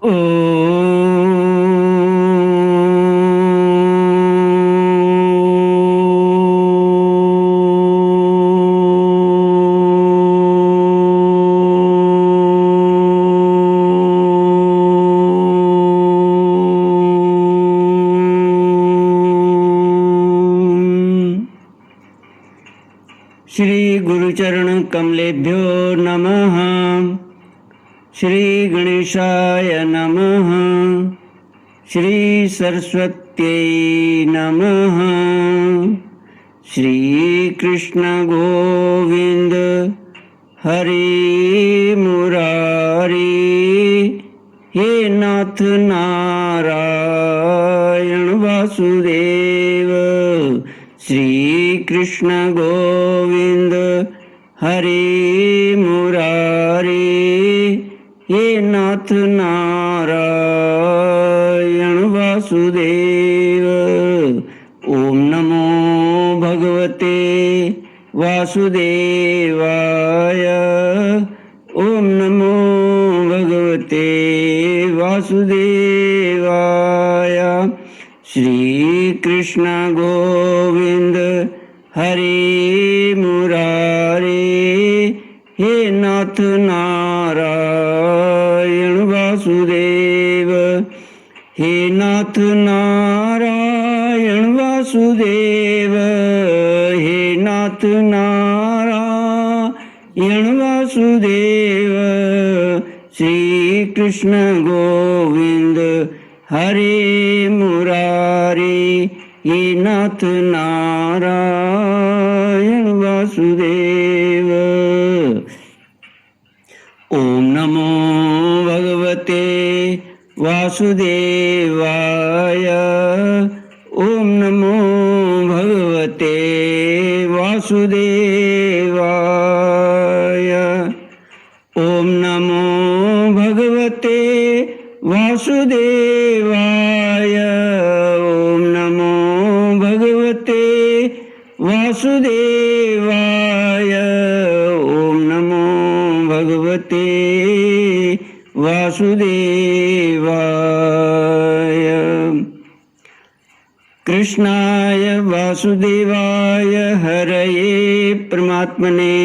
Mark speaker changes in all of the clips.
Speaker 1: श्री गुरुचरण कमलेभ्यो नमः। श्री गणेशाय नमः। श्री सरस्वत्यै नमः। श्री कृष्ण गोविंद हरि मुरारी। हे नाथ नारायण वासुदेव। श्री कृष्ण गोविंद हरि मुरारी। हे नाथ नारायण वासुदेव। ओम नमो भगवते वासुदेवाय। ओम नमो भगवते वासुदेवाय। श्री कृष्ण गोविंद हरि मुरारी। हे नाथ नारायण वासुदेव। हे नाथ नारायण वासुदेव। हे नाथ नारायण वासुदेव। श्री कृष्ण गोविंद हरे मुरारी। हे नाथ नारायण वासुदेव। ओम नमो भगवते वासुदेवाय। ओम नमो भगवते वासुदेवाय। ओम नमो भगवते वासुदेवाय। ओम नमो भगवते वासुदेवाय। ओम नमो भगवते वासुदेवाय। कृष्णाय वासुदेवाय हरये परमात्मने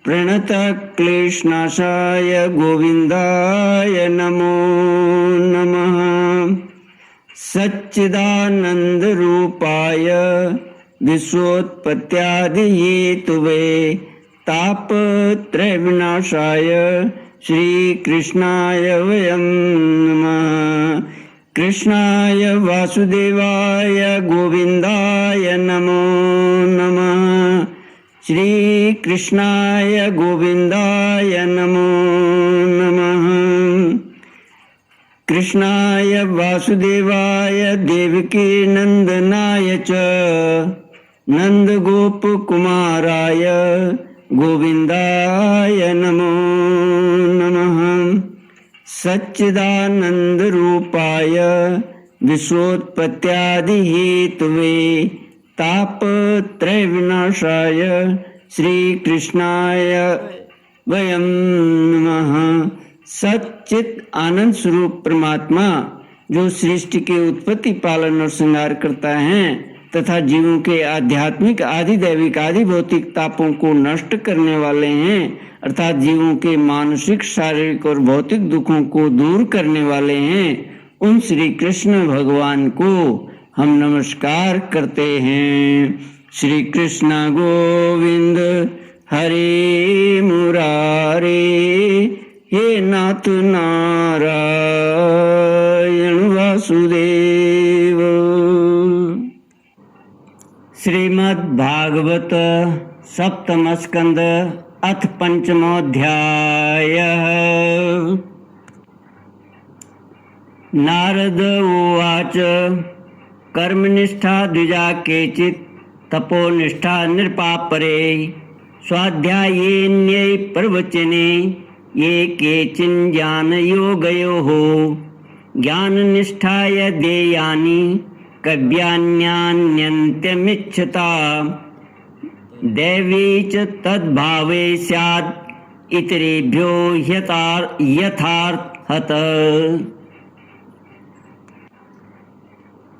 Speaker 1: प्रणतक्लेशनाशाय गोविन्दाय नमो नमः। सच्चिदानन्दरूपाय विश्वोत्पत्त्यादिहेतवे तापत्रयविनाशाय श्रीकृष्णाय वयं नमः। कृष्णाय वासुदेवाय गोविन्दाय नमो नमः। श्री कृष्णाय गोविन्दाय नमो नमः। कृष्णाय वासुदेवाय देवकी नंदनाय च नंदगोपकुमाराय गोविन्दाय नमो नमः। सच्चिदानन्दरूपाय विश्वोत्पत्त्यादिहेतवे तापत्रयविनाशाय श्रीकृष्णाय वयं नमः। सच्चित आनंद स्वरूप परमात्मा जो सृष्टि के उत्पत्ति पालन और श्रृंगार करता है तथा जीवों के आध्यात्मिक आदि दैविक आदि भौतिक तापों को नष्ट करने वाले हैं, अर्थात जीवों के मानसिक शारीरिक और भौतिक दुखों को दूर करने वाले हैं, उन श्री कृष्ण भगवान को हम नमस्कार करते हैं। श्री कृष्ण गोविंद हरे मुरारी। हे नाथ नारायण वासुदेव। श्रीमद् भागवत सप्तम स्कंद अथ पंचमोऽध्याय। नारद उवाच कर्मनिष्ठा द्विजा केचित् तपोनिष्ठा नृपापरे स्वाध्यायेऽन्ये प्रवचने ये केचिन् ज्ञानयोगयोः ज्ञाननिष्ठाय देयानि कव्यान्यान्यन्त्यमिच्छता दैवी च तद्भावे स्यात् इतरेभ्यो यथार्थ हत।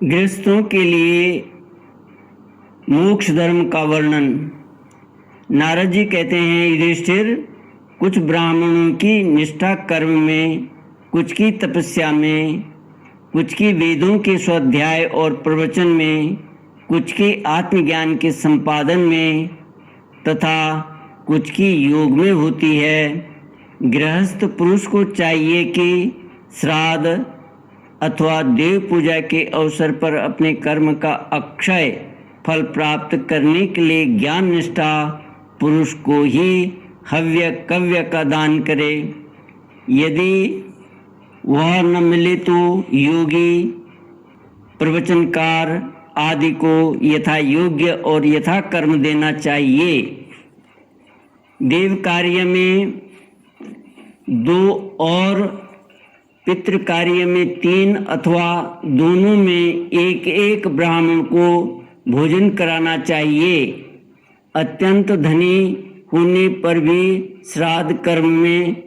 Speaker 1: गृहस्थों के लिए मोक्ष धर्म का वर्णन। नारद जी कहते हैं, युधिष्ठिर, कुछ ब्राह्मणों की निष्ठा कर्म में, कुछ की तपस्या में, कुछ की वेदों के स्वाध्याय और प्रवचन में, कुछ की आत्मज्ञान के संपादन में तथा कुछ की योग में होती है। गृहस्थ पुरुष को चाहिए कि श्राद्ध अथवा देव पूजा के अवसर पर अपने कर्म का अक्षय फल प्राप्त करने के लिए ज्ञान निष्ठा पुरुष को ही हव्य कव्य का दान करे। यदि वह न मिले तो योगी प्रवचनकार आदि को यथा योग्य और यथा कर्म देना चाहिए। देव कार्य में 2 और पितृ कार्य में 3 अथवा दोनों में एक ब्राह्मण को भोजन कराना चाहिए। अत्यंत धनी होने पर भी श्राद्ध कर्म में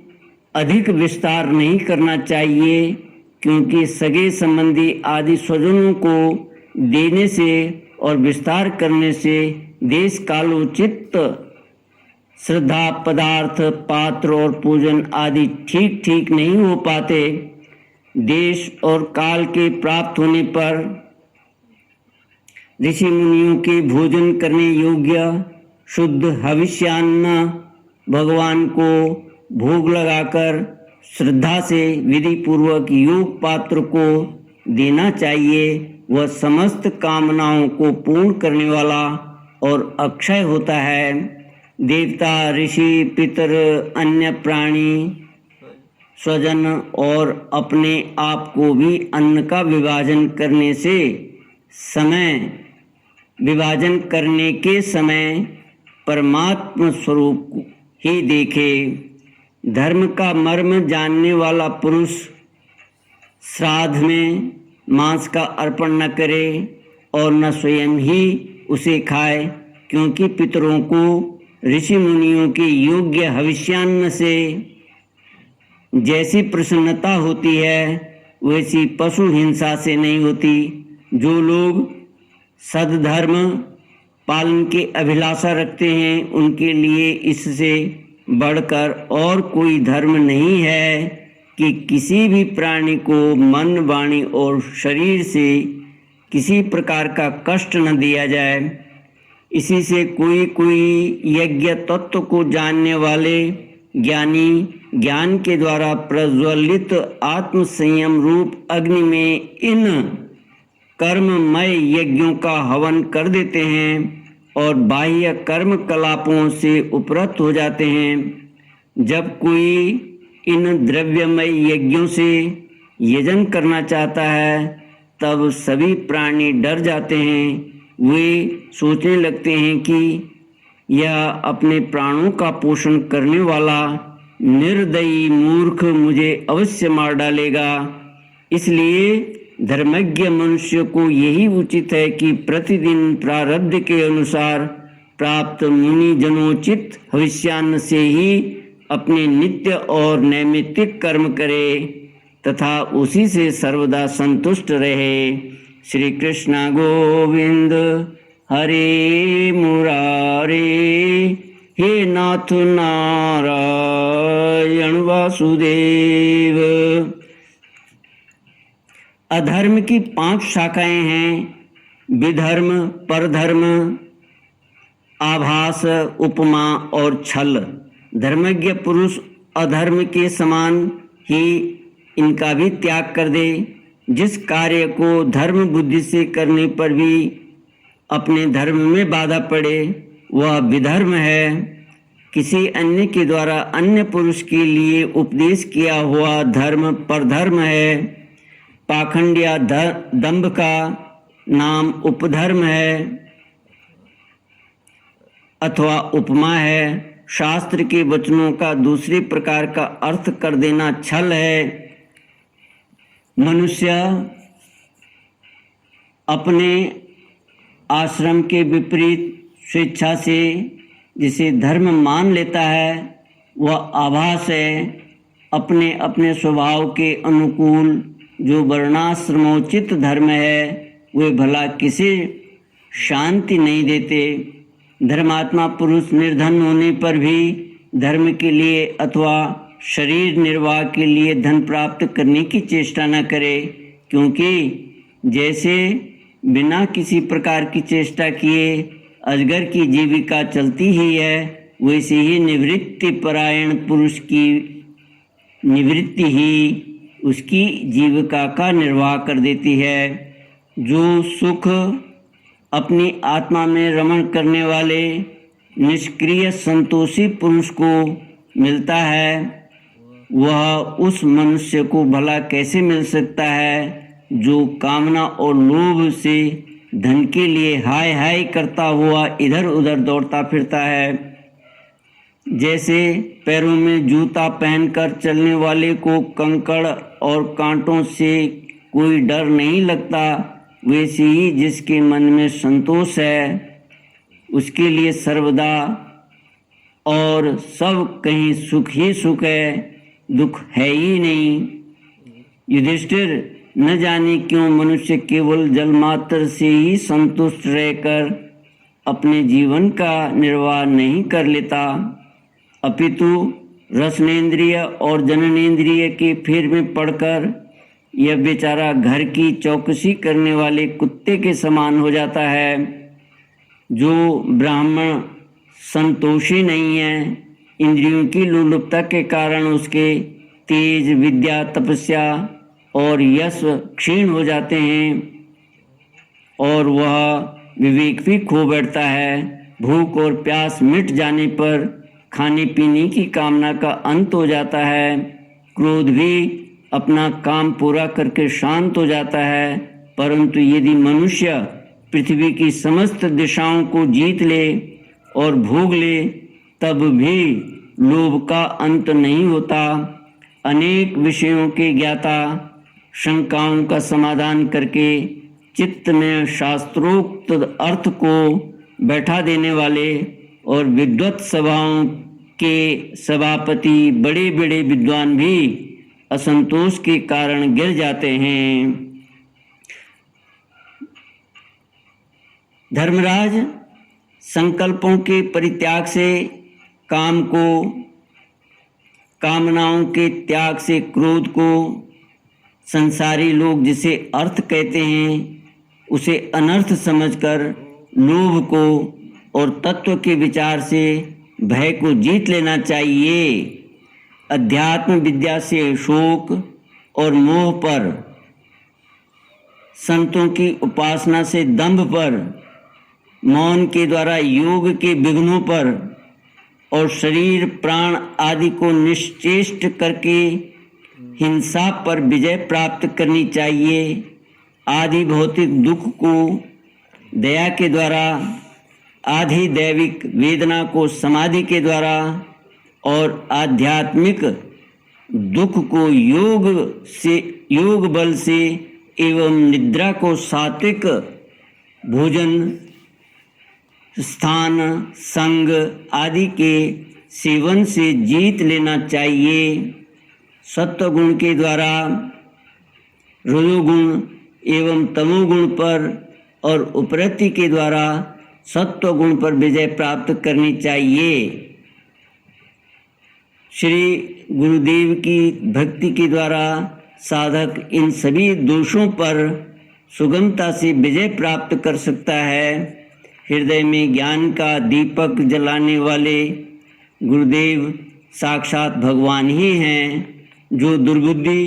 Speaker 1: अधिक विस्तार नहीं करना चाहिए, क्योंकि सगे संबंधी आदि स्वजनों को देने से और विस्तार करने से देश कालोचित श्रद्धा पदार्थ पात्र और पूजन आदि ठीक ठीक नहीं हो पाते। देश और काल के प्राप्त होने पर ऋषि मुनियों के भोजन करने योग्य शुद्ध हविष्यान्न भगवान को भोग लगाकर श्रद्धा से विधि पूर्वक योग पात्र को देना चाहिए। वह समस्त कामनाओं को पूर्ण करने वाला और अक्षय होता है। देवता, ऋषि, पितर, अन्य प्राणी, स्वजन और अपने आप को भी अन्न का विभाजन करने के समय परमात्मा स्वरूप ही देखे। धर्म का मर्म जानने वाला पुरुष श्राद्ध में मांस का अर्पण न करे और न स्वयं ही उसे खाए, क्योंकि पितरों को ऋषि मुनियों के योग्य हविष्यान्न से जैसी प्रसन्नता होती है वैसी पशु हिंसा से नहीं होती। जो लोग सद्धर्म पालन की अभिलाषा रखते हैं उनके लिए इससे बढ़कर और कोई धर्म नहीं है कि किसी भी प्राणी को मन, वाणी और शरीर से किसी प्रकार का कष्ट न दिया जाए। इसी से कोई यज्ञ तत्व को जानने वाले ज्ञानी ज्ञान के द्वारा प्रज्वलित आत्म संयम रूप अग्नि में इन कर्ममय यज्ञों का हवन कर देते हैं और बाह्य कर्म कलापों से उपरत हो जाते हैं। जब कोई इन द्रव्यमय यज्ञों से यजन करना चाहता है तब सभी प्राणी डर जाते हैं। वे सोचने लगते हैं कि यह अपने प्राणों का पोषण करने वाला निर्दयी मूर्ख मुझे अवश्य मार डालेगा। इसलिए धर्मज्ञ मनुष्य को यही उचित है कि प्रतिदिन प्रारब्ध के अनुसार प्राप्त मुनि जनोचित हविष्यान्न से ही अपने नित्य और नैमित्तिक कर्म करे तथा उसी से सर्वदा संतुष्ट रहे। श्री कृष्ण गोविंद हरे मुरारे, हे नाथ नारायण वासुदेव। अधर्म की 5 शाखाएं हैं: विधर्म, परधर्म, आभास, उपमा और छल। धर्मज्ञ पुरुष अधर्म के समान ही इनका भी त्याग कर दे। जिस कार्य को धर्म बुद्धि से करने पर भी अपने धर्म में बाधा पड़े वह विधर्म है। किसी अन्य के द्वारा अन्य पुरुष के लिए उपदेश किया हुआ धर्म परधर्म है। पाखंड या दंभ का नाम उपधर्म है अथवा उपमा है। शास्त्र के वचनों का दूसरे प्रकार का अर्थ कर देना छल है। मनुष्य अपने आश्रम के विपरीत स्वेच्छा से जिसे धर्म मान लेता है वह आभास है। अपने अपने स्वभाव के अनुकूल जो वर्णाश्रमोचित धर्म है वे भला किसे शांति नहीं देते। धर्मात्मा पुरुष निर्धन होने पर भी धर्म के लिए अथवा शरीर निर्वाह के लिए धन प्राप्त करने की चेष्टा न करे, क्योंकि जैसे बिना किसी प्रकार की चेष्टा किए अजगर की जीविका चलती ही है, वैसे ही निवृत्ति परायण पुरुष की निवृत्ति ही उसकी जीविका का निर्वाह कर देती है। जो सुख अपनी आत्मा में रमण करने वाले निष्क्रिय संतोषी पुरुष को मिलता है, वह उस मनुष्य को भला कैसे मिल सकता है जो कामना और लोभ से धन के लिए हाय हाय करता हुआ इधर उधर दौड़ता फिरता है। जैसे पैरों में जूता पहनकर चलने वाले को कंकड़ और कांटों से कोई डर नहीं लगता, वैसे ही जिसके मन में संतोष है उसके लिए सर्वदा और सब कहीं सुख ही सुख है, दुख है ही नहीं। युधिष्ठिर, न जाने क्यों मनुष्य केवल जल मात्र से ही संतुष्ट रहकर अपने जीवन का निर्वाह नहीं कर लेता, अपितु रसनेन्द्रिय और जननेन्द्रिय के फेर में पड़कर यह बेचारा घर की चौकसी करने वाले कुत्ते के समान हो जाता है। जो ब्राह्मण संतोषी नहीं है, इंद्रियों की लोलुपता के कारण उसके तेज, विद्या, तपस्या और यश क्षीण हो जाते हैं और वह विवेक भी खो बैठता है। भूख और प्यास मिट जाने पर खाने पीने की कामना का अंत हो जाता है। क्रोध भी अपना काम पूरा करके शांत हो जाता है। परंतु यदि मनुष्य पृथ्वी की समस्त दिशाओं को जीत ले और भोग ले, तब भी लोभ का अंत नहीं होता। अनेक विषयों के ज्ञाता शंकाओं का समाधान करके चित्त में शास्त्रोक्त अर्थ को बैठा देने वाले और विद्वत सभाओं के सभापति बड़े बड़े विद्वान भी असंतोष के कारण गिर जाते हैं। धर्मराज, संकल्पों के परित्याग से काम को, कामनाओं के त्याग से क्रोध को, संसारी लोग जिसे अर्थ कहते हैं उसे अनर्थ समझकर लोभ को और तत्व के विचार से भय को जीत लेना चाहिए। अध्यात्म विद्या से शोक और मोह पर, संतों की उपासना से दंभ पर, मौन के द्वारा योग के विघ्नों पर और शरीर प्राण आदि को निश्चेष्ट करके हिंसा पर विजय प्राप्त करनी चाहिए। आदि भौतिक दुख को दया के द्वारा, आधि दैविक वेदना को समाधि के द्वारा और आध्यात्मिक दुख को योग बल से एवं निद्रा को सात्विक भोजन, स्थान, संग आदि के सेवन से जीत लेना चाहिए। सत्वगुण के द्वारा रजोगुण एवं तमोगुण पर और उपरति के द्वारा सत्वगुण पर विजय प्राप्त करनी चाहिए। श्री गुरुदेव की भक्ति के द्वारा साधक इन सभी दोषों पर सुगमता से विजय प्राप्त कर सकता है। हृदय में ज्ञान का दीपक जलाने वाले गुरुदेव साक्षात भगवान ही हैं। जो दुर्बुद्धि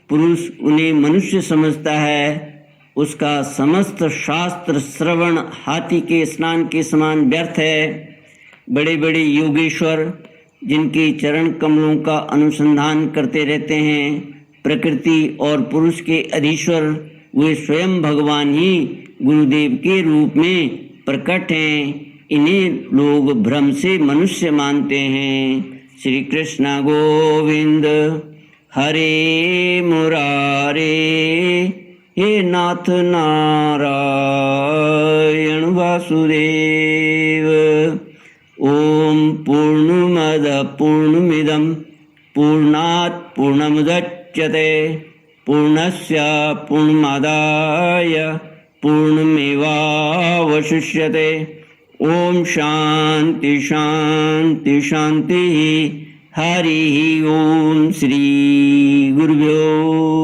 Speaker 1: पुरुष उन्हें मनुष्य समझता है, उसका समस्त शास्त्र श्रवण हाथी के स्नान के समान व्यर्थ है। बड़े बड़े योगेश्वर जिनके चरण कमलों का अनुसंधान करते रहते हैं, प्रकृति और पुरुष के अधीश्वर, वे स्वयं भगवान ही गुरुदेव के रूप में प्रकट हैं। इन्हें लोग भ्रम से मनुष्य मानते हैं। श्री कृष्ण गोविंद हरे मुरारे, हे नाथ नारायण वासुदेव। ओम पूर्णमद पूर्णमिदं पूर्णात् पूर्णमुदच्यते पूर्णस्य पूर्णमादाय पूर्णमेवावशिष्यते। ओम शांति शांति शांति। हरि ओम। श्री गुरुभ्यो